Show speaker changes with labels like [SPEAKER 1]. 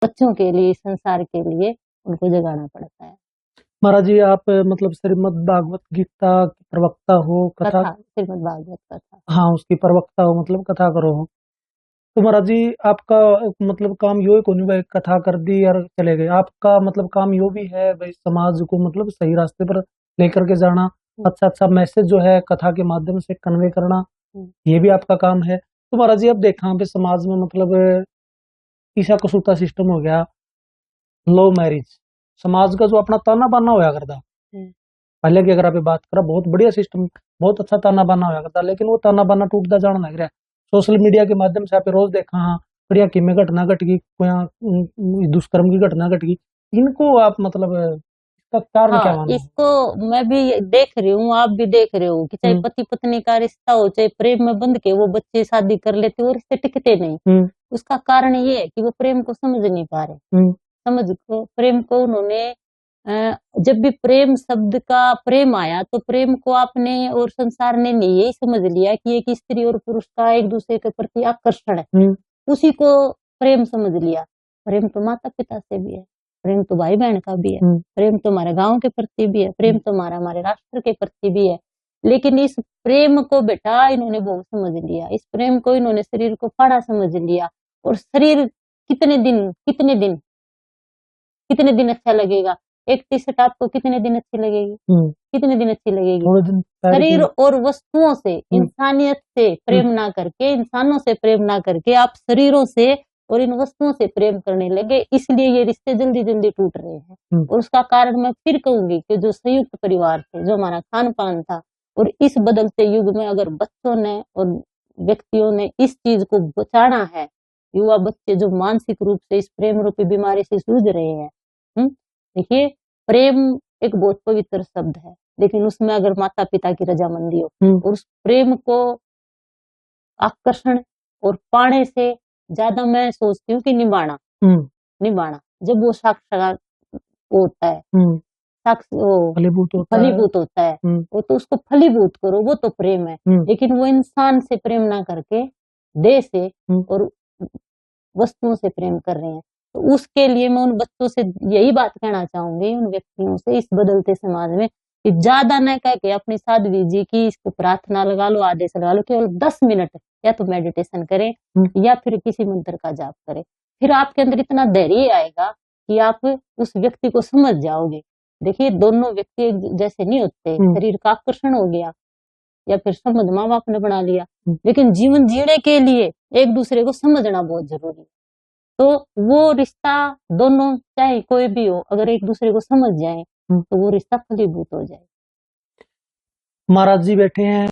[SPEAKER 1] बच्चों के लिए, संसार के लिए उनको जगाना पड़ता है।
[SPEAKER 2] महाराज जी, आप मतलब श्रीमद् भागवत गीता के प्रवक्ता हो, कथा।
[SPEAKER 1] कथा, श्रीमद् भागवत कथा।
[SPEAKER 2] हाँ, उसकी प्रवक्ता हो, मतलब कथा करो हो। तो महाराज जी, आपका मतलब काम यो ही को नहीं भाई कथा कर दी और चले गए। आपका मतलब काम यो भी है भाई समाज को मतलब सही रास्ते पर लेकर के जाना, अच्छा अच्छा मैसेज जो है कथा के माध्यम से कन्वे करना, ये भी आपका काम है। तो महाराज जी, अब देखा पे समाज में मतलब ईसा कसूता सिस्टम हो गया, लव मैरिज, समाज का जो अपना ताना बाना होया करता पहले की अगर आप बात करा, बहुत बढ़िया सिस्टम, बहुत अच्छा ताना बाना होया करता, लेकिन वो ताना बाना टूटता जाना लग रहा है। सोशल मीडिया के माध्यम से आप रोज देखा हाँ बढ़िया कि में घटना घट गई, कोई दुष्कर्म की घटना घट गई, इनको आप मतलब इसका कारण क्या
[SPEAKER 1] हाँ,
[SPEAKER 2] मानो?
[SPEAKER 1] इसको मैं भी देख रही हूँ, आप भी देख रहे हो कि चाहे पति पत्नी का रिश्ता हो, चाहे प्रेम में बंध के वो बच्चे शादी कर लेते वो रिश्ते टिकते नहीं। उसका कारण ये है कि वो प्रेम को समझ नहीं पा रहे। प्रेम को उन्होंने जब भी प्रेम शब्द का प्रेम आया तो प्रेम को आपने और संसार ने नहीं यही समझ लिया कि एक स्त्री और पुरुष का एक दूसरे के प्रति आकर्षण है, उसी को प्रेम समझ लिया। प्रेम तो माता पिता से भी है, प्रेम तो भाई बहन का भी है, प्रेम तो हमारे गांव के प्रति भी है, प्रेम तो हमारे राष्ट्र के प्रति भी है। लेकिन इस प्रेम को बेटा इन्होंने बहुत समझ लिया, इस प्रेम को इन्होंने शरीर को फाड़ा समझ लिया। और शरीर कितने दिन अच्छा लगेगा? एक टी शर्ट आपको कितने दिन अच्छी लगेगी? कितने दिन अच्छी लगेगी? शरीर और वस्तुओं से, इंसानियत से प्रेम ना करके, इंसानों से प्रेम ना करके आप शरीरों से और इन वस्तुओं से प्रेम करने लगे, इसलिए ये रिश्ते जल्दी जल्दी टूट रहे हैं। और उसका कारण मैं फिर कहूंगी कि जो संयुक्त परिवार थे, जो हमारा खान पान था, और इस बदलते युग में अगर बच्चों ने और व्यक्तियों ने इस चीज को बचाना है, युवा बच्चे जो मानसिक रूप से इस प्रेम रूपी बीमारी से जूझ रहे हैं। देखिए, प्रेम एक बहुत पवित्र शब्द है, लेकिन उसमें अगर माता पिता की रजामंदी हो और उस प्रेम को आकर्षण और पाने से ज्यादा मैं सोचती हूँ कि निभाना जब वो साक्षात होता है, फलीभूत होता है, वो तो उसको फलीभूत करो, वो तो प्रेम है। लेकिन वो इंसान से प्रेम ना करके देह से और वस्तुओं से प्रेम कर रहे हैं। तो उसके लिए मैं उन बच्चों से यही बात कहना चाहूंगी, उन व्यक्तियों से इस बदलते समाज में, कि ज्यादा न कह के अपनी साध्वी जी की इसको प्रार्थना लगा लो, आदेश लगा लो, केवल 10 मिनट या तो मेडिटेशन करें या फिर किसी मंत्र का जाप करें। फिर आपके अंदर इतना धैर्य आएगा कि आप उस व्यक्ति को समझ जाओगे। देखिए, दोनों व्यक्ति एक जैसे नहीं होते, शरीर का आकर्षण हो गया या फिर समझ माँ बाप ने बना लिया, लेकिन जीवन जीने के लिए एक दूसरे को समझना बहुत जरूरी है। तो वो रिश्ता दोनों चाहे कोई भी हो, अगर एक दूसरे को समझ जाए तो वो रिश्ता फलीभूत हो जाए।
[SPEAKER 2] महाराज जी बैठे हैं।